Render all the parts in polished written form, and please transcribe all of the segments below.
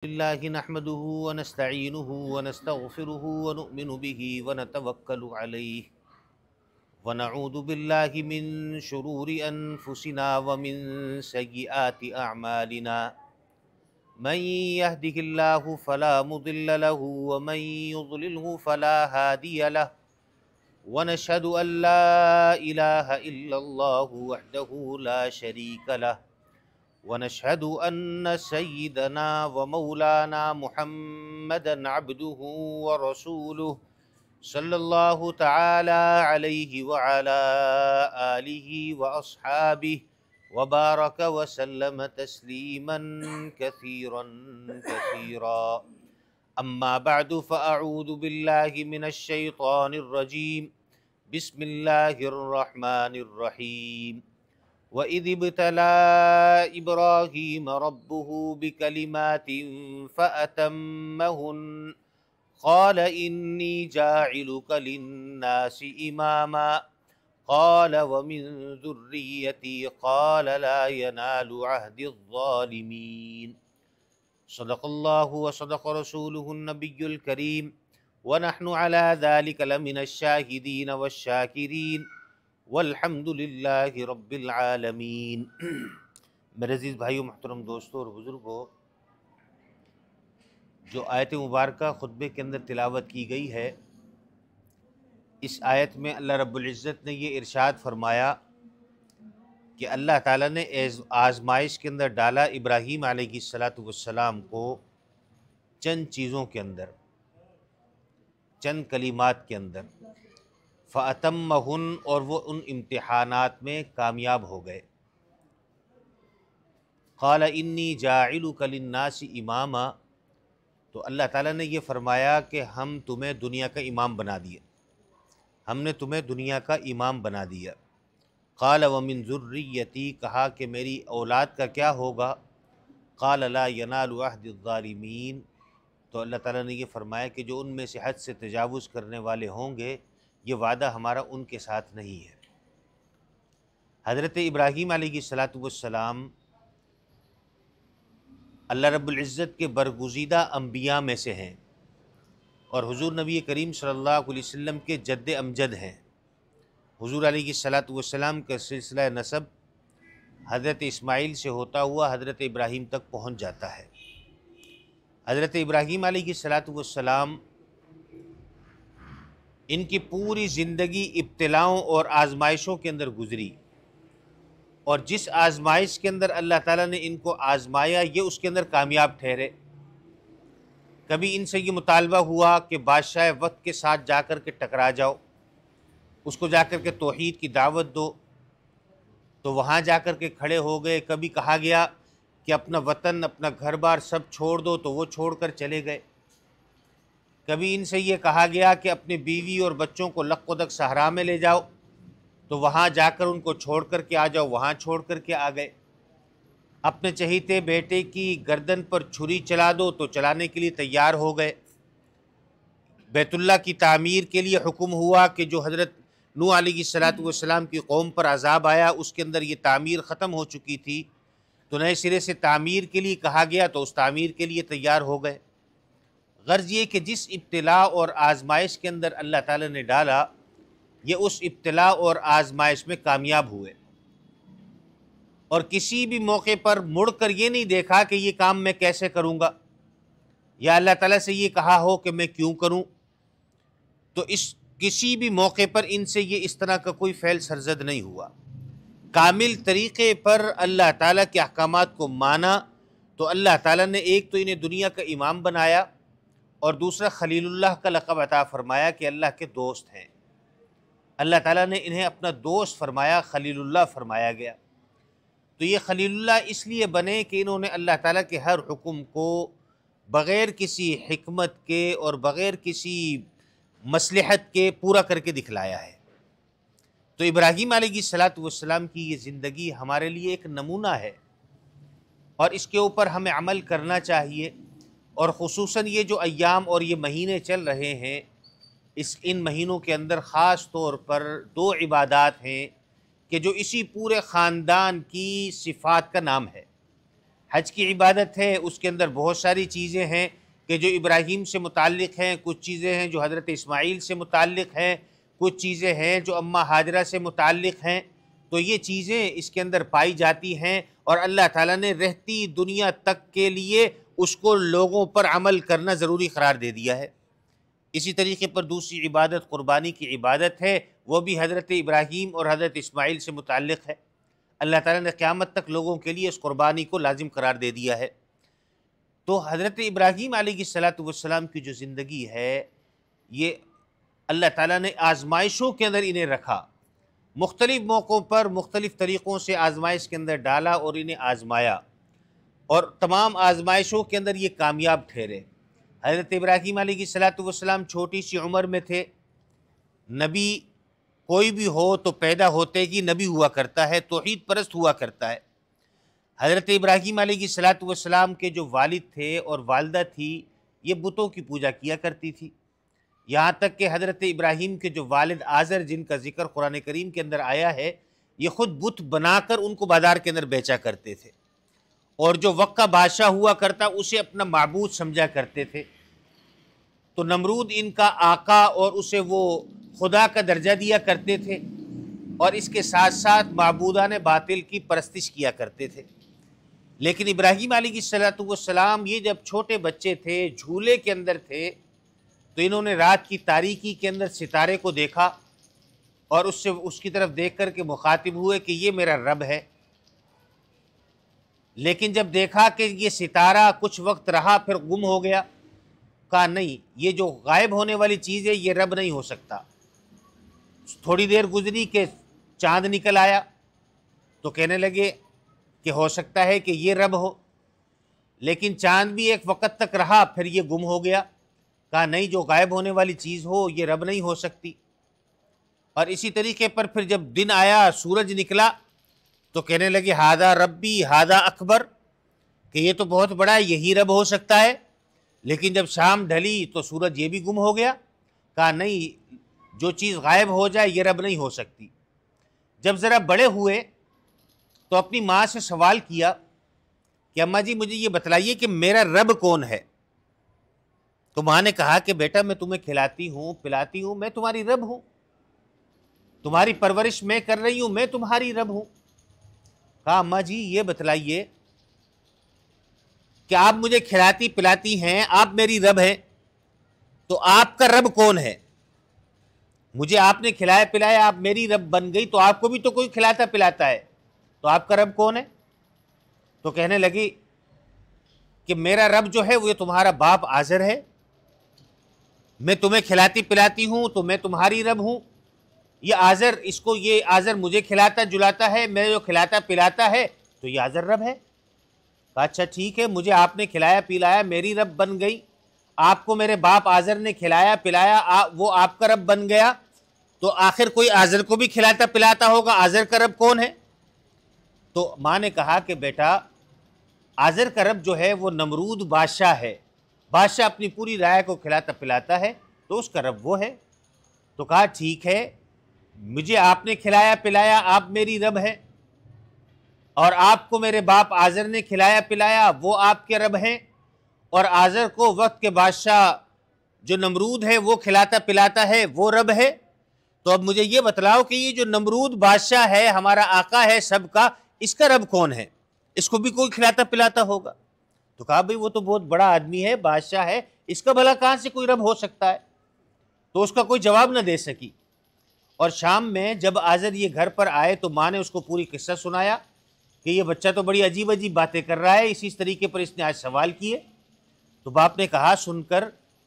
الله نحمده ونستعينه ونستغفره ونؤمن به ونتوكل عليه ونعوذ بالله من شرور أنفسنا ومن سيئات أعمالنا من يهده الله فلا مضل له ومن يضلله فلا هادي له ونشهد أن لا إله إلا الله وحده لا شريك له ونشهد أن سيدنا ومولانا محمدا عبده ورسوله صلى الله تعالى عليه وعلى آله وأصحابه وبارك وسلم تسليما كثيرا كثيرا أما بعد فأعوذ بالله من الشيطان الرجيم بسم الله الرحمن الرحيم وَإِذِ ابْتَلَى إِبْرَاهِيمَ رَبُّهُ بِكَلِمَاتٍ فَأَتَمَّهُنَّ قَالَ إِنِّي جَاعِلُكَ لِلنَّاسِ إِمَامًا قَالَ وَمِنْ ذُرِّيَّتِي قَالَ لَا يَنَالُ عَهْدِ الظَّالِمِينَ صدق اللہ وصدق رسولہ النبی الکریم ونحن علی ذلک لمن الشاہدین والشاکرین والحمد للہ رب العالمین۔ میرے عزیز بھائیو، محترم دوستو اور بزرگوں، جو آیت مبارکہ خطبے کے اندر تلاوت کی گئی ہے، اس آیت میں اللہ رب العزت نے یہ ارشاد فرمایا کہ اللہ تعالیٰ نے آزمائش کے اندر ڈالا ابراہیم علیہ السلام کو چند چیزوں کے اندر، چند کلمات کے اندر، فَأَتَمَّهُنْ، اور وہ ان امتحانات میں کامیاب ہو گئے۔ قَالَ إِنِّي جَاعِلُكَ لِلنَّاسِ إِمَامًا، تو اللہ تعالیٰ نے یہ فرمایا کہ ہم تمہیں دنیا کا امام بنا دیے، ہم نے تمہیں دنیا کا امام بنا دیا۔ قَالَ وَمِن ذُرِّيَّتِي، کہا کہ میری اولاد کا کیا ہوگا؟ قَالَ لَا يَنَالُ عَهْدِ الظَّالِمِينَ، تو اللہ تعالیٰ نے یہ فرمایا کہ جو ان میں سے حد سے تجاوز کرنے والے ہوں گے، یہ وعدہ ہمارا ان کے ساتھ نہیں ہے۔ حضرت ابراہیم علیہ السلام اللہ رب العزت کے برگزیدہ انبیاء میں سے ہیں، اور حضور نبی کریم صلی اللہ علیہ وسلم کے جد امجد ہیں۔ حضور علیہ السلام کا سلسلہ نسب حضرت اسماعیل سے ہوتا ہوا حضرت ابراہیم تک پہنچ جاتا ہے۔ حضرت ابراہیم علیہ السلام ان کی پوری زندگی ابتلاؤں اور آزمائشوں کے اندر گزری، اور جس آزمائش کے اندر اللہ تعالیٰ نے ان کو آزمایا، یہ اس کے اندر کامیاب ٹھہرے۔ کبھی ان سے یہ مطالبہ ہوا کہ بادشاہ وقت کے ساتھ جا کر کے ٹکرا جاؤ، اس کو جا کر کے توحید کی دعوت دو، تو وہاں جا کر کے کھڑے ہو گئے۔ کبھی کہا گیا کہ اپنا وطن، اپنا گھر بار سب چھوڑ دو، تو وہ چھوڑ کر چلے گئے۔ کبھی ان سے یہ کہا گیا کہ اپنی بیوی اور بچوں کو لق و دق صحرا میں لے جاؤ، تو وہاں جا کر ان کو چھوڑ کر کے آ جاؤ، وہاں چھوڑ کر کے آ گئے۔ اپنے چہیتے بیٹے کی گردن پر چھری چلا دو، تو چلانے کے لیے تیار ہو گئے۔ بیت اللہ کی تعمیر کے لیے حکم ہوا کہ جو حضرت نوح علیہ السلام کی قوم پر عذاب آیا، اس کے اندر یہ تعمیر ختم ہو چکی تھی، تو نئے سرے سے تعمیر کے لیے کہا گیا، تو اس تعمیر کے لیے تیار ہو گئے۔ غرض یہ کہ جس ابتلاء اور آزمائش کے اندر اللہ تعالیٰ نے ڈالا، یہ اس ابتلاء اور آزمائش میں کامیاب ہوئے، اور کسی بھی موقع پر مڑ کر یہ نہیں دیکھا کہ یہ کام میں کیسے کروں گا، یا اللہ تعالیٰ سے یہ کہا ہو کہ میں کیوں کروں۔ تو کسی بھی موقع پر ان سے یہ اس طرح کا کوئی فعل سرزد نہیں ہوا۔ کامل طریقے پر اللہ تعالیٰ کے احکامات کو مانا، تو اللہ تعالیٰ نے ایک تو انہیں دنیا کا امام بنایا، اور دوسرا خلیل اللہ کا لقب عطا فرمایا کہ اللہ کے دوست ہیں۔ اللہ تعالیٰ نے انہیں اپنا دوست فرمایا، خلیل اللہ فرمایا گیا۔ تو یہ خلیل اللہ اس لیے بنے کہ انہوں نے اللہ تعالیٰ کے ہر حکم کو بغیر کسی حکمت کے اور بغیر کسی مصلحت کے پورا کر کے دکھلایا ہے۔ تو ابراہیم علیہ السلام کی یہ زندگی ہمارے لیے ایک نمونہ ہے، اور اس کے اوپر ہمیں عمل کرنا چاہیے۔ اور خصوصاً یہ جو ایام اور یہ مہینے چل رہے ہیں، ان مہینوں کے اندر خاص طور پر دو عبادات ہیں کہ جو اسی پورے خاندان کی صفات کا نام ہے۔ حج کی عبادت ہے، اس کے اندر بہت ساری چیزیں ہیں کہ جو ابراہیم سے متعلق ہیں، کچھ چیزیں ہیں جو حضرت اسماعیل سے متعلق ہیں، کچھ چیزیں ہیں جو اماں ہاجرہ سے متعلق ہیں. تو یہ چیزیں اس کے اندر پائی جاتی ہیں، اور اللہ تعالیٰ نے رہتی دنیا تک کے لیے اس کو لوگوں پر عمل کرنا ضروری قرار دے دیا ہے. اسی طریقے پر دوسری عبادت قربانی کی عبادت ہے، وہ بھی حضرت ابراہیم اور حضرت اسماعیل سے متعلق ہے. اللہ تعالیٰ نے قیامت تک لوگوں کے لیے اس قربانی کو لازم قرار دے دیا ہے. تو حضرت ابراہیم علیہ السلام کی جو زندگی ہے، یہ اللہ تعالیٰ نے آزمائشوں کے اندر انہیں رکھا، مختلف موقعوں پر مختلف طریقوں سے آزمائش کے اندر ڈالا اور انہیں آزمایا، اور تمام آزمائشوں کے اندر یہ کامیاب ٹھہرے. حضرت ابراہیم علیہ السلام چھوٹی سی عمر میں تھے. نبی کوئی بھی ہو تو پیدا ہوتے ہی نبی ہوا کرتا ہے، توحید پرست ہوا کرتا ہے. حضرت ابراہیم علیہ السلام کے جو والد تھے اور والدہ تھی، یہ بتوں کی پوجا کیا کرتی تھی. یہاں تک کہ حضرت ابراہیم کے جو والد آزر، جن کا ذکر قرآن کریم کے اندر آیا ہے، یہ خود بت بنا کر ان کو بازار کے اندر بیچا کرتے تھے، اور جو وقت کا بادشاہ ہوا کرتا اسے اپنا معبود سمجھا کرتے تھے. تو نمرود ان کا آقا اور اسے وہ خدا کا درجہ دیا کرتے تھے، اور اس کے ساتھ ساتھ معبودان باطل کی پرستش کیا کرتے تھے. لیکن ابراہیم علیہ السلام یہ جب چھوٹے بچے تھے، جھولے کے اندر تھے، تو انہوں نے رات کی تاریکی کے اندر ستارے کو دیکھا، اور اس کی طرف دیکھ کر کے مخاطب ہوئے کہ یہ میرا رب ہے. لیکن جب دیکھا کہ یہ ستارہ کچھ وقت رہا پھر گم ہو گیا، کہا نہیں، یہ جو غائب ہونے والی چیز ہے یہ رب نہیں ہو سکتا. تھوڑی دیر گزری کہ چاند نکل آیا، تو کہنے لگے کہ ہو سکتا ہے کہ یہ رب ہو. لیکن چاند بھی ایک وقت تک رہا پھر یہ گم ہو گیا. کہا نہیں، جو غائب ہونے والی چیز ہو یہ رب نہیں ہو سکتی. اور اسی طریقے پر پھر جب دن آیا، سورج نکلا، تو کہنے لگے ہادہ ربی ہادہ اکبر، کہ یہ تو بہت بڑا ہے، یہی رب ہو سکتا ہے. لیکن جب شام ڈھلی تو سورج یہ بھی گم ہو گیا. کہا نہیں، جو چیز غائب ہو جائے یہ رب نہیں ہو سکتی. جب ذرا بڑے ہوئے تو اپنی ماں سے سوال کیا کہ اماں جی مجھے یہ بتلائیے کہ میرا رب کون ہے. تو ماں نے کہا کہ بیٹا میں تمہیں کھلاتی ہوں پلاتی ہوں، میں تمہاری رب ہوں، تمہاری پرورش میں کر رہی ہوں، میں تمہاری رب ہوں. کہا اماں جی یہ بتلائیے کہ آپ مجھے کھلاتی پلاتی ہیں، آپ میری رب ہیں، تو آپ کا رب کون ہے؟ مجھے آپ نے کھلایا پلایا، آپ میری رب بن گئی، تو آپ کو بھی تو کوئی کھلاتا پلاتا ہے، تو آپ کا رب کون ہے؟ تو کہنے لگی کہ میرا رب جو ہے وہ تمہارا باپ آزر ہے، میں تمہیں کھلاتی پلاتی ہوں تو میں تمہاری رب ہوں. یہ آزر مجھے کھلاتا جلاتا ہے، میں جو کھلاتا پلاتا ہے تو یہ آزر رب ہے. اچھا ٹھیک ہے، مجھے آپ نے کھلایا پلایا، میری رب بن گئی. آپ کو میرے باپ آزر نے کھلایا پلایا، وہ آپ کا رب بن گیا، تو آخر کوئی آزر کو بھی کھلاتا پلاتا ہوگا. آزر کا رب کون ہے؟ تو ماں نے کہا کہ بیٹا آزر کا رب جو ہے وہ نمرود بادشاہ ہے. بادشاہ اپنی پوری رعایا کو کھلاتا پلاتا ہے، تو اس کا رب وہ ہے. تو کہا ٹھیک ہے، مجھے آپ نے کھلایا پلایا، آپ میری رب ہیں، اور آپ کو میرے باپ آزر نے کھلایا پلایا، وہ آپ کے رب ہیں، اور آزر کو وقت کے بادشاہ جو نمرود ہے وہ کھلاتا پلاتا ہے، وہ رب ہے. تو اب مجھے یہ بتلاؤ کہ یہ جو نمرود بادشاہ ہے، ہمارا آقا ہے سب کا، اس کا رب کون ہے؟ اس کو بھی کوئی کھلاتا پلاتا ہوگا. تو کہا بھئی وہ تو بہت بڑا آدمی ہے، بادشاہ ہے، اس کا بھلا کہاں سے کوئی رب ہو سکتا ہے؟ تو اس کا کوئی جواب نہ دے سکی. اور شام میں جب آزر یہ گھر پر آئے تو ماں نے اس کو پوری قصہ سنایا کہ یہ بچہ تو بڑی عجیب عجیب باتیں کر رہا ہے، اسی طریقے پر اس نے آج سوال کیے. تو باپ نے کہا سن کر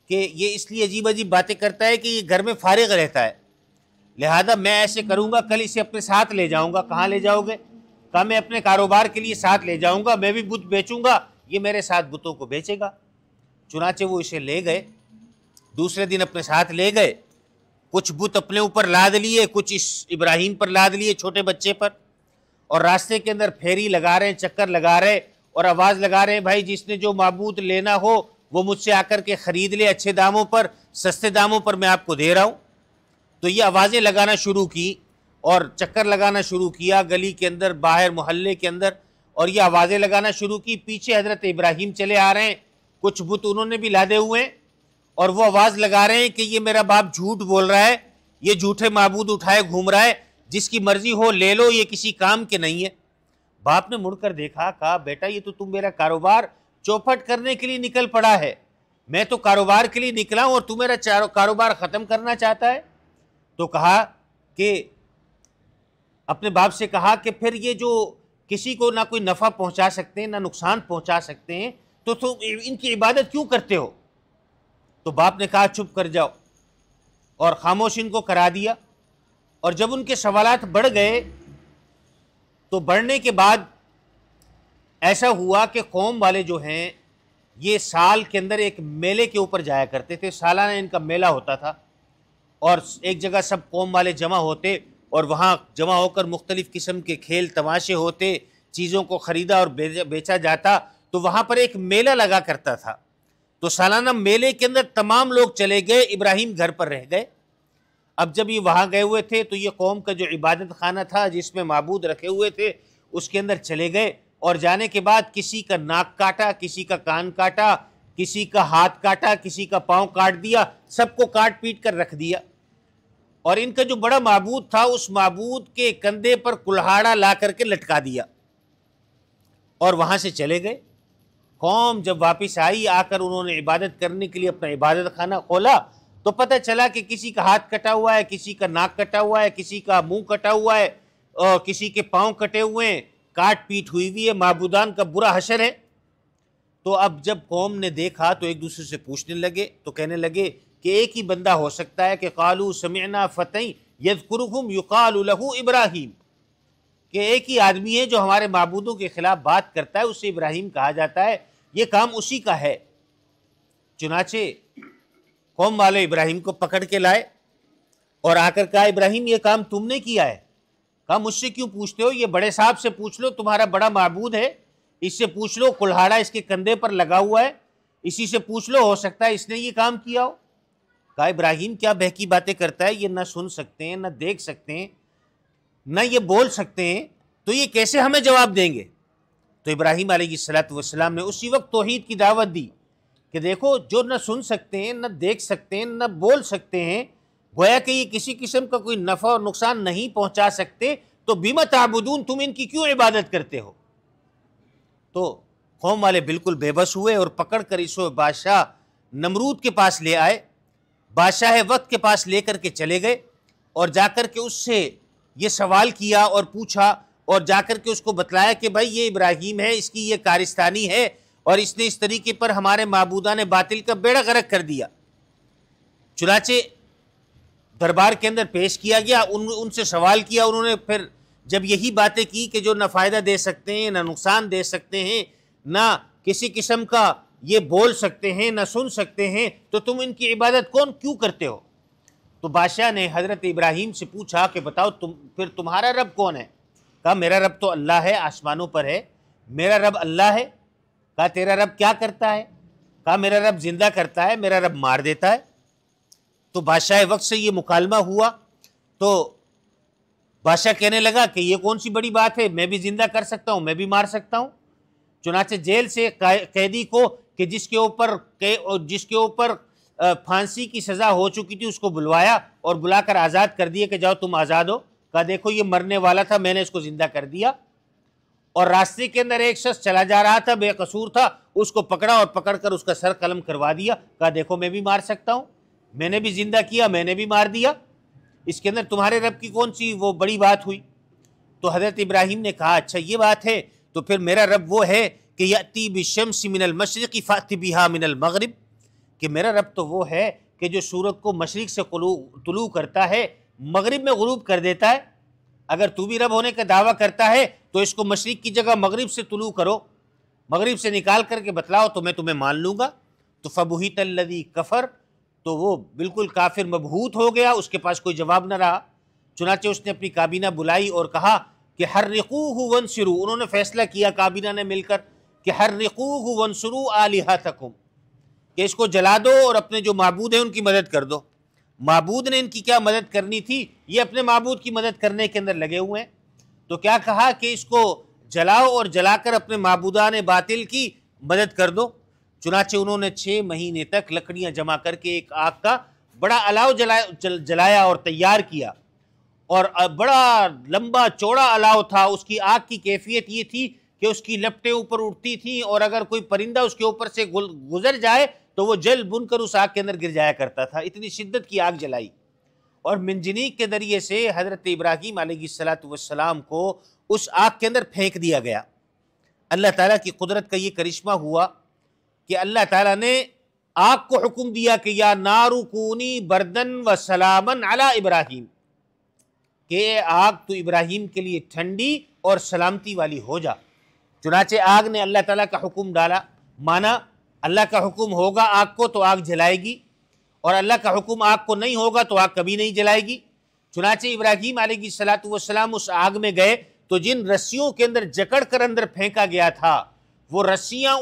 کہ یہ اس لیے عجیب عجیب باتیں کرتا ہے کہ یہ گھر میں فارغ رہتا ہے، لہذا میں ایسے کروں گا، کل اسے اپنے ساتھ لے جاؤں گا. کہاں لے جاؤ گے؟ کہا میں اپنے کاروبار کے لیے ساتھ لے جاؤں گا، میں بھی بت بیچوں گا، یہ میرے ساتھ بتوں کو بیچے گا. چنانچہ وہ اسے لے گئے، دوسرے دن اپنے ساتھ لے گئے، کچھ بت اپنے اوپر لاد لیے، کچھ اس ابراہیم پر لاد لیے چھوٹے بچے پر، اور راستے کے اندر پھیری لگا رہے ہیں، چکر لگا رہے اور آواز لگا رہے ہیں بھائی جس نے جو معبود لینا ہو وہ مجھ سے آ کر کے خرید لے، اچھے داموں پر، سستے داموں پر میں آپ کو دے رہا ہوں. تو یہ آوازیں لگانا شروع کی اور چکر لگانا شروع کیا گلی کے اندر، باہر محلے کے اندر، اور یہ آوازیں لگانا شروع کی. پیچھے حضرت ابراہیم چلے آ رہے ہیں, کچھ بت انہوں نے بھی لادے ہوئے ہیں, اور وہ آواز لگا رہے ہیں کہ یہ میرا باپ جھوٹ بول رہا ہے, یہ جھوٹے معبود اٹھائے گھوم رہا ہے, جس کی مرضی ہو لے لو, یہ کسی کام کے نہیں ہے. باپ نے مڑ کر دیکھا, کہا بیٹا یہ تو تم میرا کاروبار چوپٹ کرنے کے لیے نکل پڑا ہے, میں تو کاروبار کے لیے نکلا ہوں اور تو میرا کاروبار ختم کرنا چاہتا ہے. تو کہا کہ اپنے باپ سے کہا کہ پھر یہ جو کسی کو نہ کوئی نفع پہنچا سکتے ہیں نہ نقصان پہنچا سکتے ہیں تو تم ان کی عبادت کیوں کرتے ہو؟ تو باپ نے کہا چپ کر جاؤ, اور خاموش ان کو کرا دیا. اور جب ان کے سوالات بڑھ گئے تو بڑھنے کے بعد ایسا ہوا کہ قوم والے جو ہیں یہ سال کے اندر ایک میلے کے اوپر جایا کرتے تھے, سالانہ ان کا میلہ ہوتا تھا, اور ایک جگہ سب قوم والے جمع ہوتے اور وہاں جمع ہو کر مختلف قسم کے کھیل تماشے ہوتے, چیزوں کو خریدا اور بیچا جاتا. تو وہاں پر ایک میلہ لگا کرتا تھا. تو سالانہ میلے کے اندر تمام لوگ چلے گئے, ابراہیم گھر پر رہ گئے. اب جب یہ وہاں گئے ہوئے تھے تو یہ قوم کا جو عبادت خانہ تھا جس میں معبود رکھے ہوئے تھے اس کے اندر چلے گئے, اور جانے کے بعد کسی کا ناک کاٹا, کسی کا کان کاٹا, کسی کا ہاتھ کاٹا, کسی کا پاؤں کاٹ دیا, سب کو کاٹ پیٹ کر رکھ دیا. اور ان کا جو بڑا معبود تھا اس معبود کے کندھے پر کلہاڑا لا کر کے لٹکا دیا, اور وہاں سے چلے گئے. قوم جب واپس آئی, آ کر انہوں نے عبادت کرنے کے لیے اپنا عبادت خانہ کھولا تو پتہ چلا کہ کسی کا ہاتھ کٹا ہوا ہے, کسی کا ناک کٹا ہوا ہے, کسی کا منہ کٹا ہوا ہے, اور کسی کے پاؤں کٹے ہوئے ہیں, کاٹ پیٹ ہوئی ہوئی ہے, معبودان کا برا حشر ہے. تو اب جب قوم نے دیکھا تو ایک دوسرے سے پوچھنے لگے, تو کہنے لگے کہ ایک ہی بندہ ہو سکتا ہے کہ قالوا سمعنا فتى یذکرہم یقال لہ ابراہیم, کہ ایک ہی آدمی ہے جو ہمارے معبودوں کے خلاف بات کرتا ہے, اسے ابراہیم کہا جاتا ہے, یہ کام اسی کا ہے. چنانچہ قوم والے ابراہیم کو پکڑ کے لائے اور آ کر کہا ابراہیم یہ کام تم نے کیا ہے؟ کہا مجھ سے کیوں پوچھتے ہو, یہ بڑے صاحب سے پوچھ لو, تمہارا بڑا معبود ہے, اس سے پوچھ لو, کلہاڑا اس کے کندھے پر لگا ہوا ہے, اسی سے پوچھ لو, ہو سکتا ہے اس نے یہ کام کیا ہو. کہا ابراہیم کیا بہکی باتیں کرتا ہے, یہ نہ سن سکتے ہیں, نہ دیکھ سکتے ہیں, نہ یہ بول سکتے ہیں, تو یہ کیسے ہمیں جواب دیں گے؟ تو ابراہیم علیہ السلام نے اسی وقت توحید کی دعوت دی کہ دیکھو جو نہ سن سکتے ہیں, نہ دیکھ سکتے ہیں, نہ بول سکتے ہیں, گویا کہ یہ کسی قسم کا کوئی نفع اور نقصان نہیں پہنچا سکتے, تو بما تعبدون, تم ان کی کیوں عبادت کرتے ہو؟ تو قوم والے بالکل بے بس ہوئے اور پکڑ کر اس کو بادشاہ نمرود کے پاس لے آئے, بادشاہ وقت کے پاس لے کر کے چلے گئے, اور جا کر کے اس سے یہ سوال کیا اور پوچھا, اور جا کر کے اس کو بتلایا کہ بھائی یہ ابراہیم ہے, اس کی یہ کارستانی ہے, اور اس نے اس طریقے پر ہمارے معبودان باطل کا بیڑا غرق کر دیا. چنانچہ دربار کے اندر پیش کیا گیا, ان سے سوال کیا, انہوں نے پھر جب یہی باتیں کی کہ جو نہ فائدہ دے سکتے ہیں, نہ نقصان دے سکتے ہیں, نہ کسی قسم کا یہ بول سکتے ہیں, نہ سن سکتے ہیں, تو تم ان کی عبادت کیوں کرتے ہو؟ تو بادشاہ نے حضرت ابراہیم سے پوچھا کہ بتاؤ پھر تمہارا رب کون ہے؟ کہا میرا رب تو اللہ ہے, آسمانوں پر ہے, میرا رب اللہ ہے. کہا تیرا رب کیا کرتا ہے؟ کہا میرا رب زندہ کرتا ہے, میرا رب مار دیتا ہے. تو بادشاہ وقت سے یہ مکالمہ ہوا تو بادشاہ کہنے لگا کہ یہ کون سی بڑی بات ہے, میں بھی زندہ کر سکتا ہوں, میں بھی مار سکتا ہوں. چنانچہ جیل سے قیدی کو کہ جس کے اوپر پھانسی کی سزا ہو چکی تھی اس کو بلوایا اور بلا کر آزاد کر دیا کہ جاؤ تم آزاد ہو. کہا دیکھو یہ مرنے والا تھا, میں نے اس کو زندہ کر دیا. اور راستے کے اندر ایک شخص چلا جا رہا تھا, بے قصور تھا, اس کو پکڑا اور پکڑ کر اس کا سر قلم کروا دیا. کہا دیکھو میں بھی مار سکتا ہوں, میں نے بھی زندہ کیا, میں نے بھی مار دیا, اس کے اندر تمہارے رب کی کون سی وہ بڑی بات ہوئی؟ تو حضرت ابراہیم نے کہا اچھا یہ بات ہے, تو پھر میرا رب وہ ہے کہ یأتی بالشمس من المشرق فأت بها من المغرب, کہ میرا رب تو وہ ہے کہ جو سورج کو مشرق سے طلوع کرتا ہے, مغرب میں غروب کر دیتا ہے. اگر تو بھی رب ہونے کا دعویٰ کرتا ہے تو اس کو مشرق کی جگہ مغرب سے طلوع کرو, مغرب سے نکال کر کے بتلاؤ تو میں تمہیں مان لوں گا. تو فبہت الذی کفر, تو وہ بالکل کافر مبہوت ہو گیا, اس کے پاس کوئی جواب نہ رہا. چنانچہ اس نے اپنی کابینہ بلائی اور کہا کہ حرقوہ وانصروا, انہوں نے فیصلہ کیا کابینہ نے مل کر کہ حرقوہ وانصروا آلہتکم, کہ اس کو جلا دو اور اپنے جو معبود ہیں ان کی مدد کر دو. معبود نے ان کی کیا مدد کرنی تھی, یہ اپنے معبود کی مدد کرنے کے اندر لگے ہوئے ہیں. تو کیا کہا کہ اس کو جلاؤ اور جلا کر اپنے معبودان باطل کی مدد کر دو۔ چنانچہ انہوں نے 6 مہینے تک لکڑیاں جمع کر کے ایک آگ کا بڑا الاؤ جلایا اور تیار کیا، اور بڑا لمبا چوڑا الاؤ تھا۔ اس کی آگ کی کیفیت یہ تھی کہ اس کی لپٹیں اوپر اٹھتی تھیں، اور اگر کوئی پرندہ اس کے اوپر سے گزر جائے تو وہ جل بن کر اس آگ کے اندر گر جایا کرتا تھا، اتنی شدت کی آگ جلائی۔ اور منجنیق کے ذریعے سے حضرت ابراہیم علیہ السلام کو اس آگ کے اندر پھینک دیا گیا۔ اللہ تعالیٰ کی قدرت کا یہ کرشمہ ہوا کہ اللہ تعالیٰ نے آگ کو حکم دیا کہ یا نارو کونی بردن و سلامن علی ابراہیم، کہ اے آگ تو ابراہیم کے لیے ٹھنڈی اور سلامتی والی ہو جا۔ چنانچہ آگ نے اللہ تعالیٰ کا حکم ڈالا، مانا اللہ کا حکم ہوگا آگ کو تو آگ جلائے گی، اور اللہ کا حکم آگ کو نہیں ہوگا تو آگ کبھی نہیں جلائے گی۔ چنانچہ ابراہیم علیہ السلام اس آگ میں گئے تو جن رسیوں کے اندر جکڑ کر اندر پھینکا گیا تھا وہ رسیاں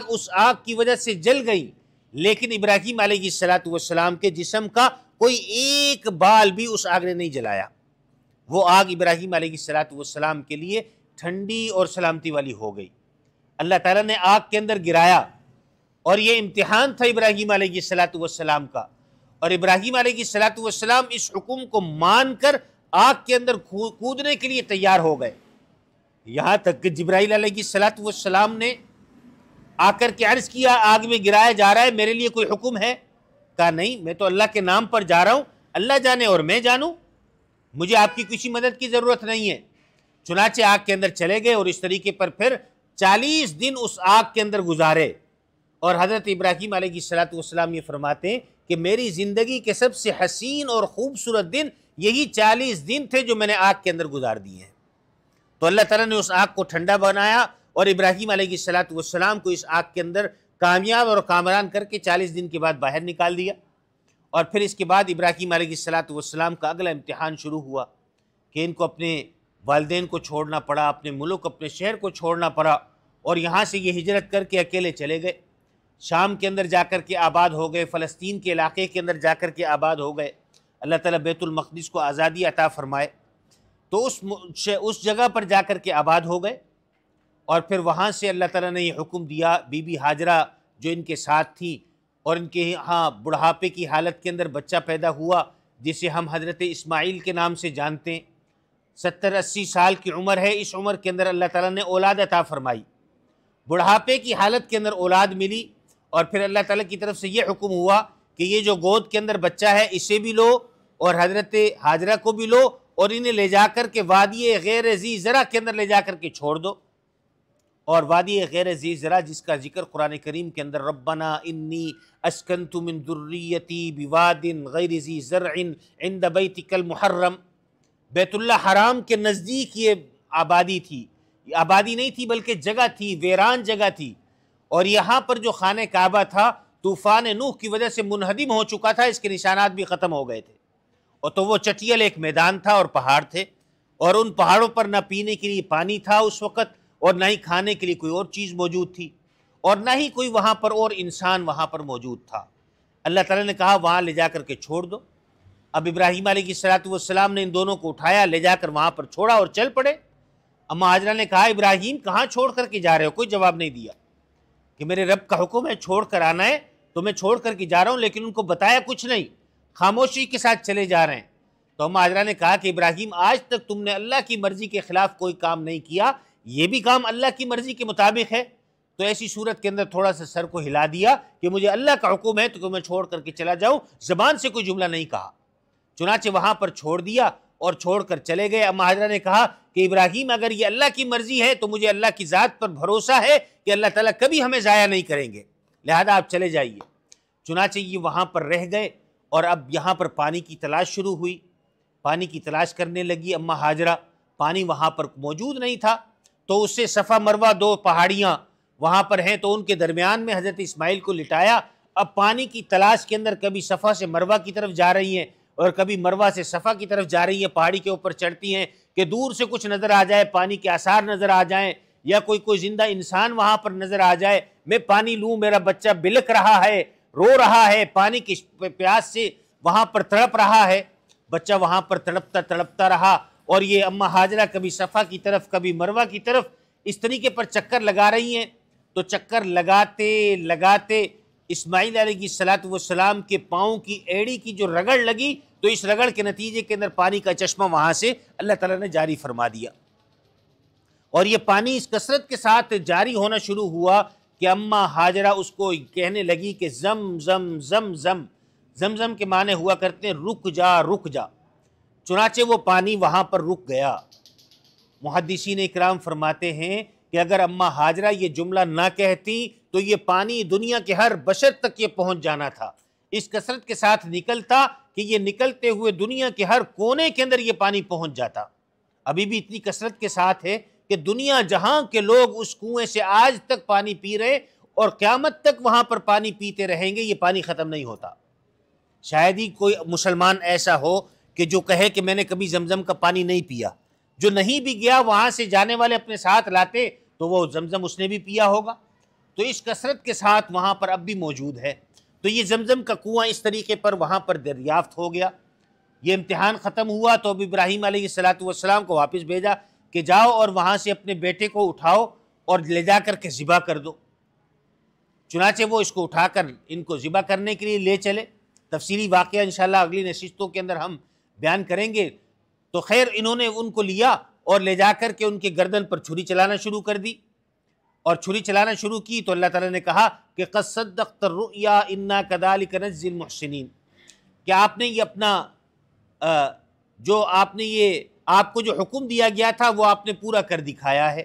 اس آگ کی وجہ سے جل گئیں، لیکن ابراہیم علیہ السلام کے جسم کا کوئی ایک بال بھی اس آگ نے نہیں جلایا۔ وہ آگ ابراہیم علیہ السلام کے لیے ٹھنڈی اور سلامتی والی ہو گئی۔ اللہ تعالیٰ نے آگ کے اندر گرایا، اور یہ امتحان تھا ابراہیم علیہ السلام کا، اور ابراہیم علیہ السلام اس حکم کو مان کر آگ کے اندر کودنے کے لیے تیار ہو گئے۔ یہاں تک کہ جبرائیل علیہ السلام نے آ کر کے عرض کیا آگ میں گرایا جا رہا ہے، میرے لیے کوئی حکم ہے؟ کہا نہیں، میں تو اللہ کے نام پر جا رہا ہوں، اللہ جانے اور میں جانوں، مجھے آپ کی کسی مدد کی ضرورت نہیں ہے۔ چنانچہ آگ کے اندر چلے گئے، اور اس طریقے پر پھر 40 دن اس آگ کے اندر گزارے۔ اور حضرت ابراہیم علیہ السلام یہ فرماتے ہیں کہ میری زندگی کے سب سے حسین اور خوبصورت دن یہی 40 دن تھے جو میں نے آگ کے اندر گزار دیے ہیں۔ تو اللہ تعالیٰ نے اس آگ کو ٹھنڈا بنایا، اور ابراہیم علیہ السلام کو اس آگ کے اندر کامیاب اور کامران کر کے 40 دن کے بعد باہر نکال دیا۔ اور پھر اس کے بعد ابراہیم علیہ السلام کا اگلا امتحان شروع ہوا کہ ان کو اپنے والدین کو چھوڑنا پڑا، اپنے ملک اپنے شہر کو چھوڑنا پڑا، اور یہاں سے یہ ہجرت کر کے اکیلے چلے گئے، شام کے اندر جا کر کے آباد ہو گئے، فلسطین کے علاقے کے اندر جا کر کے آباد ہو گئے۔ اللہ تعالیٰ بیت المقدس کو آزادی عطا فرمائے، تو اس جگہ پر جا کر کے آباد ہو گئے۔ اور پھر وہاں سے اللہ تعالیٰ نے یہ حکم دیا، بی بی ہاجرہ جو ان کے ساتھ تھی، اور ان کے ہاں بڑھاپے کی حالت کے اندر بچہ پیدا ہوا جسے ہم حضرت اسماعیل کے نام سے جانتے ہیں، 70-80 سال کی عمر ہے، اس عمر کے اندر اللہ تعالیٰ نے اولاد عطا فرمائی، بڑھاپے کی حالت کے اندر اولاد ملی۔ اور پھر اللہ تعالیٰ کی طرف سے یہ حکم ہوا کہ یہ جو گود کے اندر بچہ ہے اسے بھی لو، اور حضرت ہاجرہ کو بھی لو، اور انہیں لے جا کر کے وادی غیر ذی زرع کے اندر لے جا کر کے چھوڑ دو۔ اور وادی غیر ذی زرع جس کا ذکر قرآن کریم کے اندر ربنا انی اسکنت من ذریتی بواد غیر ذی زرع عند بیتک المحرم، بیت اللہ حرام کے نزدیک یہ آبادی تھی، یہ آبادی نہیں تھی بلکہ جگہ تھی، ویران جگہ تھی، اور یہاں پر جو خانہ کعبہ تھا طوفان نوح کی وجہ سے منہدم ہو چکا تھا، اس کے نشانات بھی ختم ہو گئے تھے، اور تو وہ چٹیل ایک میدان تھا اور پہاڑ تھے، اور ان پہاڑوں پر نہ پینے کے لیے پانی تھا اس وقت، اور نہ ہی کھانے کے لیے کوئی اور چیز موجود تھی، اور نہ ہی کوئی وہاں پر اور انسان وہاں پر موجود تھا۔ اللہ تعالیٰ نے کہا وہاں لے جا کر کے چھوڑ دو۔ اب ابراہیم علیہ السلام نے ان دونوں کو اٹھایا، لے جا کر وہاں پر چھوڑا اور چل پڑے۔ اما ہاجرہ نے کہا ابراہیم کہاں چھوڑ کر کے جا رہے ہو؟ کوئی جواب نہیں دیا کہ میرے رب کا حکم ہے چھوڑ کر آنا ہے تو میں چھوڑ کر کے جا رہا ہوں، لیکن ان کو بتایا کچھ نہیں، خاموشی کے ساتھ چلے جا رہے ہیں۔ تو اما ہاجرہ نے کہا کہ ابراہیم آج تک تم نے اللہ کی مرضی کے خلاف کوئی کام نہیں کیا، یہ بھی کام اللہ کی مرضی کے مطابق ہے، تو ایسی صورت کے اندر تھوڑا سا سر کو ہلا دیا کہ مجھے اللہ کا حکم ہے تو میں چھوڑ کر کے چلا جاؤں، زبان سے کوئی جملہ نہیں کہا۔ چنانچہ وہاں پر چھوڑ دیا اور چھوڑ کر چلے گئے۔ اما ہاجرہ نے کہا کہ ابراہیم اگر یہ اللہ کی مرضی ہے تو مجھے اللہ کی ذات پر بھروسہ ہے کہ اللہ تعالیٰ کبھی ہمیں ضائع نہیں کریں گے، لہذا آپ چلے جائیے۔ چنانچہ یہ وہاں پر رہ گئے، اور اب یہاں پر پانی کی تلاش شروع ہوئی، پانی کی تلاش کرنے لگی اما ہاجرہ، پانی وہاں پر موجود نہیں تھا، تو اس سے صفا مروہ 2 پہاڑیاں وہاں پر ہیں، تو ان کے درمیان میں حضرت اسماعیل کو لٹایا۔ اب پانی کی تلاش کے اندر کبھی صفا سے مروہ کی طرف جا رہی ہیں، اور کبھی مروہ سے صفا کی طرف جا رہی ہیں، پہاڑی کے اوپر چڑھتی ہیں کہ دور سے کچھ نظر آ جائے، پانی کے آثار نظر آ جائیں، یا کوئی زندہ انسان وہاں پر نظر آ جائے، میں پانی لوں، میرا بچہ بلک رہا ہے، رو رہا ہے، پانی کی پیاس سے وہاں پر تڑپ رہا ہے۔ بچہ وہاں پر تڑپتا تڑپتا رہا، اور یہ اما ہاجرہ کبھی صفا کی طرف کبھی مروہ کی طرف اس طریقے پر چکر لگا رہی ہیں، تو چکر لگاتے لگاتے اسماعیل علیہ السلام کے پاؤں کی ایڑی کی جو رگڑ لگی، تو اس رگڑ کے نتیجے کے اندر پانی کا چشمہ وہاں سے اللہ تعالیٰ نے جاری فرما دیا، اور یہ پانی اس کثرت کے ساتھ جاری ہونا شروع ہوا کہ اماں ہاجرہ اس کو کہنے لگی کہ زم زم زم زم، زم زم کے معنی ہوا کرتے ہیں رک جا رک جا، چنانچہ وہ پانی وہاں پر رک گیا۔ محدثین اکرام فرماتے ہیں کہ اگر اماں ہاجرہ یہ جملہ نہ کہتی تو یہ پانی دنیا کے ہر بشر تک یہ پہنچ جانا تھا، اس کثرت کے ساتھ نکلتا کہ یہ نکلتے ہوئے دنیا کے ہر کونے کے اندر یہ پانی پہنچ جاتا۔ ابھی بھی اتنی کثرت کے ساتھ ہے کہ دنیا جہاں کے لوگ اس کنویں سے آج تک پانی پی رہے اور قیامت تک وہاں پر پانی پیتے رہیں گے، یہ پانی ختم نہیں ہوتا۔ شاید ہی کوئی مسلمان ایسا ہو کہ جو کہے کہ میں نے کبھی زمزم کا پانی نہیں پیا، جو نہیں بھی گیا وہاں سے جانے والے اپنے ساتھ لاتے تو وہ زمزم اس نے بھی پیا ہوگا، تو اس کثرت کے ساتھ وہاں پر اب بھی موجود ہے۔ تو یہ زمزم کا کنواں اس طریقے پر وہاں پر دریافت ہو گیا۔ یہ امتحان ختم ہوا تو اب ابراہیم علیہ السلام کو واپس بھیجا کہ جاؤ اور وہاں سے اپنے بیٹے کو اٹھاؤ اور لے جا کر کے ذبح کر دو۔ چنانچہ وہ اس کو اٹھا کر ان کو ذبح کرنے کے لیے لے چلے۔ تفصیلی واقعہ انشاءاللہ اگلی نشستوں کے اندر ہم بیان کریں گے۔ تو خیر انہوں نے ان کو لیا اور لے جا کر کے ان کے گردن پر چھری چلانا شروع کر دی، اور چھری چلانا شروع کی تو اللہ تعالیٰ نے کہا کہ قد صدقت الرؤیا انا کذلک نجزی المحسنین، کہ آپ نے یہ اپنا جو آپ کو جو حکم دیا گیا تھا وہ آپ نے پورا کر دکھایا ہے۔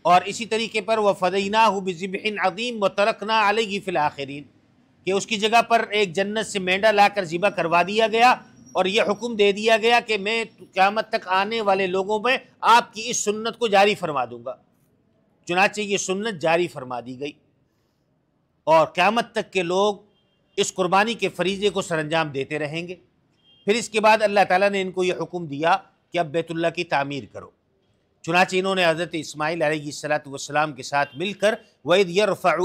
اور اسی طریقے پر وَفَدَيْنَاهُ بِذِبْحٍ عَظِيمٍ وَتَرَكْنَا عَلَيْهِ فِي الْآخِرِينَ، کہ اس کی جگہ پر ایک جنت سے مینڈا لا کر ذبح کروا دیا گیا، اور یہ حکم دے دیا گیا کہ میں قیامت تک آنے والے لوگوں میں آپ کی اس سنت کو جاری فرما دوں گا۔ چنانچہ یہ سنت جاری فرما دی گئی، اور قیامت تک کے لوگ اس قربانی کے فریضے کو سر انجام دیتے رہیں گے۔ پھر اس کے بعد اللہ تعالیٰ نے ان کو یہ حکم دیا کہ اب بیت اللہ کی تعمیر کرو۔ چنانچہ انہوں نے حضرت اسماعیل علیہ السلام کے ساتھ مل کر وَإِذْ يَرْفَعُ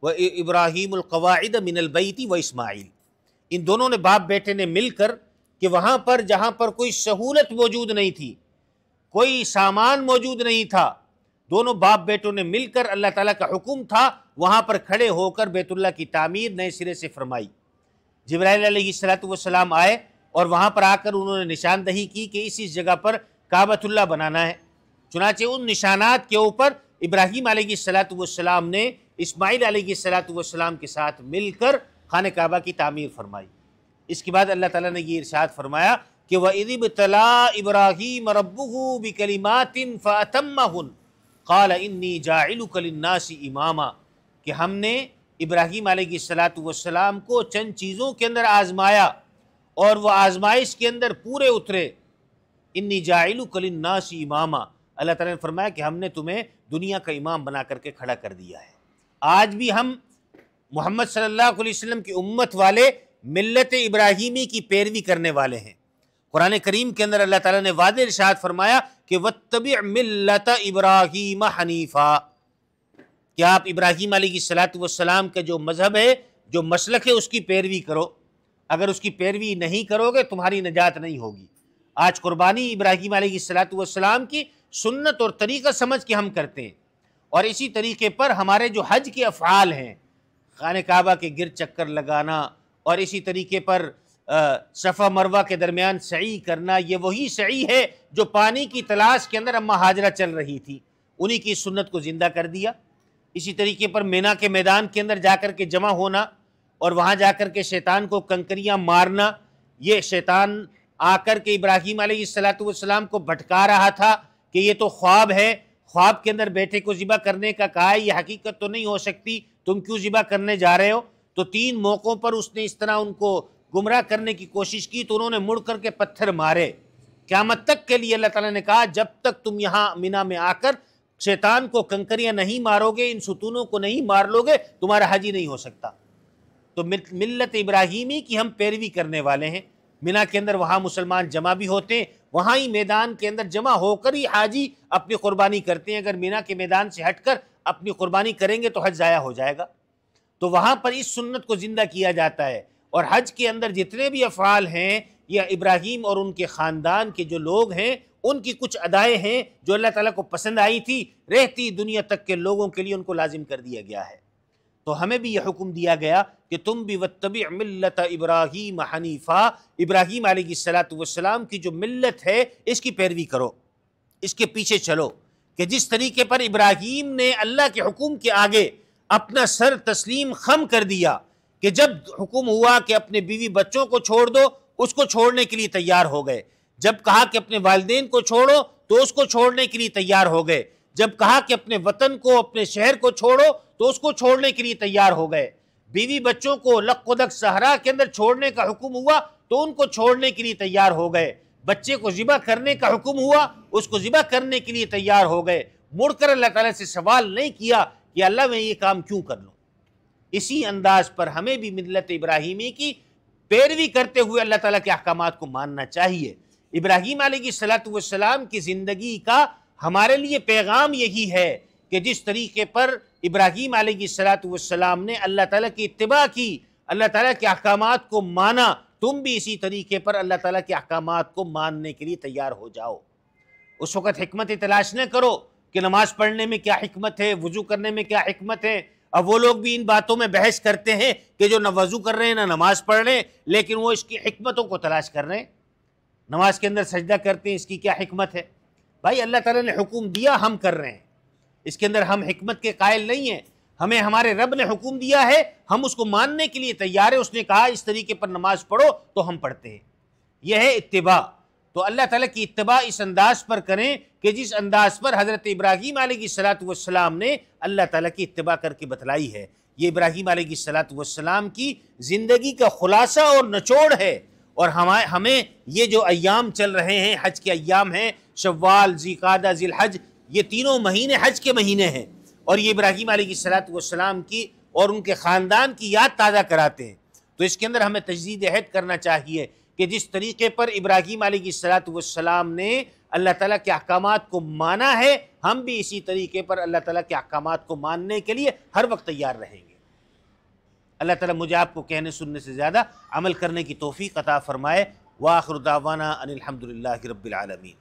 إِبْرَاهِيمُ الْقَوَاعِدَ مِنَ الْبَيْتِ وَإِسْمَاعِيلُ، ان دونوں نے باپ بیٹے نے مل کر کہ وہاں پر جہاں پر کوئی سہولت موجود نہیں تھی، کوئی سامان موجود نہیں تھا، دونوں باپ بیٹوں نے مل کر اللہ تعالیٰ کا حکم تھا وہاں پر کھڑے ہو کر بیت اللہ کی تعمیر نئے سرے سے فرمائی۔ جبرائیل علیہ السلام آئے اور وہاں پر آ کر انہوں نے نشاندہی کی کہ اس جگہ پر کعبۃ اللہ بنانا ہے۔ چنانچہ ان نشانات کے اوپر ابراہیم علیہ السلام نے اسماعیل علیہ السلام کے ساتھ مل کر خانہ کعبہ کی تعمیر فرمائی۔ اس کے بعد اللہ تعالیٰ نے یہ ارشاد فرمایا کہ وَإِذِ ابْتَلَىٰ إِبْرَاهِيمَ رَبُّهُ بِكَلِمَاتٍ فَأَتَمَّهُنَّ قَالَ إِنِّي جَاعِلُكَ لِلنَّاسِ إِمَامًا، کہ ہم نے ابراہیم علیہ السلام کو چند چیزوں کے اندر آزمایا اور وہ آزمائش کے اندر پورے اترے۔ انی جاعلک للناس اماما، اللہ تعالیٰ نے فرمایا کہ ہم نے تمہیں دنیا کا امام بنا کر کے کھڑا کر دیا ہے۔ آج بھی ہم محمد صلی اللہ علیہ وسلم کی امت والے ملت ابراہیمی کی پیروی کرنے والے ہیں۔ قرآن کریم کے اندر اللہ تعالیٰ نے واضح ارشاد فرمایا کہ وَاتَّبِعْ مِلَّةَ إِبْرَاهِيمَ حَنِيفًا، کہ آپ ابراہیم علیہ السلام کا جو مذہب ہے، جو مسلک ہے، اس کی پیروی کرو۔ اگر اس کی پیروی نہیں کرو گے تمہاری نجات نہیں ہوگی۔ آج قربانی ابراہیم علیہ السلام کی سنت اور طریقہ سمجھ کے ہم کرتے ہیں، اور اسی طریقے پر ہمارے جو حج کے افعال ہیں، خانہ کعبہ کے گرد چکر لگانا اور اسی طریقے پر صفا مروہ کے درمیان سعی کرنا، یہ وہی سعی ہے جو پانی کی تلاش کے اندر اماں ہاجرہ چل رہی تھی، انہی کی سنت کو زندہ کر دیا۔ اسی طریقے پر مینا کے میدان کے اندر جا کر کے جمع ہونا اور وہاں جا کر کے شیطان کو کنکریاں مارنا، یہ شیطان آ کر کے ابراہیم علیہ السلام کو بھٹکا رہا تھا کہ یہ تو خواب ہے، خواب کے اندر بیٹے کو ذبح کرنے کا کہا ہے، یہ حقیقت تو نہیں ہو سکتی، تم کیوں ذبح کرنے جا رہے ہو؟ تو 3 موقعوں پر اس نے اس طرح ان کو گمراہ کرنے کی کوشش کی تو انہوں نے مڑ کر کے پتھر مارے۔ قیامت تک کے لیے اللہ تعالیٰ نے کہا جب تک تم یہاں مینا میں آ کر شیطان کو کنکریاں نہیں مارو گے، ان ستونوں کو نہیں مار لو گے، تمہارا حج ہی نہیں ہو سکتا۔ تو ملت ابراہیمی کی ہم پیروی کرنے والے ہیں۔ مینا کے اندر وہاں مسلمان جمع بھی ہوتے ہیں، وہاں ہی میدان کے اندر جمع ہو کر ہی حاجی اپنی قربانی کرتے ہیں۔ اگر مینا کے میدان سے ہٹ کر اپنی قربانی کریں گے تو حج ضائع ہو جائے گا۔ تو وہاں پر اس سنت کو زندہ کیا جاتا ہے، اور حج کے اندر جتنے بھی افعال ہیں یہ ابراہیم اور ان کے خاندان کے جو لوگ ہیں ان کی کچھ ادائیں ہیں جو اللہ تعالیٰ کو پسند آئی تھی، رہتی دنیا تک کے لوگوں کے لیے ان کو لازم کر دیا گیا ہے۔ تو ہمیں بھی یہ حکم دیا گیا کہ تم بھی واتبع ملت ابراہیم حنیفا، ابراہیم علیہ السلام کی جو ملت ہے اس کی پیروی کرو، اس کے پیچھے چلو، کہ جس طریقے پر ابراہیم نے اللہ کے حکم کے آگے اپنا سر تسلیم خم کر دیا، کہ جب حکم ہوا کہ اپنے بیوی بچوں کو چھوڑ دو اس کو چھوڑنے کے لیے تیار ہو گئے، جب کہا کہ اپنے والدین کو چھوڑو تو اس کو چھوڑنے کے لیے تیار ہو گئے، جب کہا کہ اپنے وطن کو اپنے شہر کو چھوڑو تو اس کو چھوڑنے کے لیے تیار ہو گئے، بیوی بچوں کو لق و دق صحرا کے اندر چھوڑنے کا حکم ہوا تو ان کو چھوڑنے کے لیے تیار ہو گئے، بچے کو ذبح کرنے کا حکم ہوا اس کو ذبح کرنے کے لیے تیار ہو گئے، مڑ کر اللہ تعالیٰ سے سوال نہیں کیا کہ اللہ میں یہ کام کیوں کر لوں۔ اسی انداز پر ہمیں بھی ملت ابراہیمی کی پیروی کرتے ہوئے اللہ تعالیٰ کے احکامات کو ماننا چاہیے۔ ابراہیم علیہ السلام کی زندگی کا ہمارے لیے پیغام یہی ہے کہ جس طریقے پر ابراہیم علیہ السلام نے اللہ تعالیٰ کی اتباع کی، اللہ تعالیٰ کے احکامات کو مانا، تم بھی اسی طریقے پر اللہ تعالیٰ کے احکامات کو ماننے کے لیے تیار ہو جاؤ۔ اس وقت حکمت تلاش نہ کرو کہ نماز پڑھنے میں کیا حکمت ہے، وضو کرنے میں کیا حکمت ہے۔ اب وہ لوگ بھی ان باتوں میں بحث کرتے ہیں کہ جو نہ وضو کر رہے ہیں نہ نماز پڑھ رہے ہیں، لیکن وہ اس کی حکمتوں کو تلاش کر رہے ہیں۔ نماز کے اندر سجدہ کرتے ہیں، اس کی کیا حکمت ہے؟ بھائی اللہ تعالیٰ نے حکم دیا، ہم کر رہے ہیں، اس کے اندر ہم حکمت کے قائل نہیں ہیں۔ ہمیں ہمارے رب نے حکم دیا ہے، ہم اس کو ماننے کے لیے تیار ہیں۔ اس نے کہا اس طریقے پر نماز پڑھو تو ہم پڑھتے ہیں، یہ ہے اتباع۔ تو اللہ تعالیٰ کی اتباع اس انداز پر کریں کہ جس انداز پر حضرت ابراہیم علیہ السلام نے اللہ تعالیٰ کی اتباع کر کے بتلائی ہے۔ یہ ابراہیم علیہ السلام کی زندگی کا خلاصہ اور نچوڑ ہے۔ اور ہمیں یہ جو ایام چل رہے ہیں، حج کے ایام ہیں، شوال، ذوالقعدہ، ذی الحج، یہ تینوں مہینے حج کے مہینے ہیں، اور یہ ابراہیم علیہ السلام کی اور ان کے خاندان کی یاد تازہ کراتے ہیں۔ تو اس کے اندر ہمیں تجدید عہد کرنا چاہیے کہ جس طریقے پر ابراہیم علیہ السلام نے اللہ تعالیٰ کے احکامات کو مانا ہے، ہم بھی اسی طریقے پر اللہ تعالیٰ کے احکامات کو ماننے کے لیے ہر وقت تیار رہیں گے۔ اللہ تعالیٰ مجھے آپ کو کہنے سننے سے زیادہ عمل کرنے کی توفیق عطا فرمائے۔ وآخر دعوانا ان الحمد للہ رب العالمین۔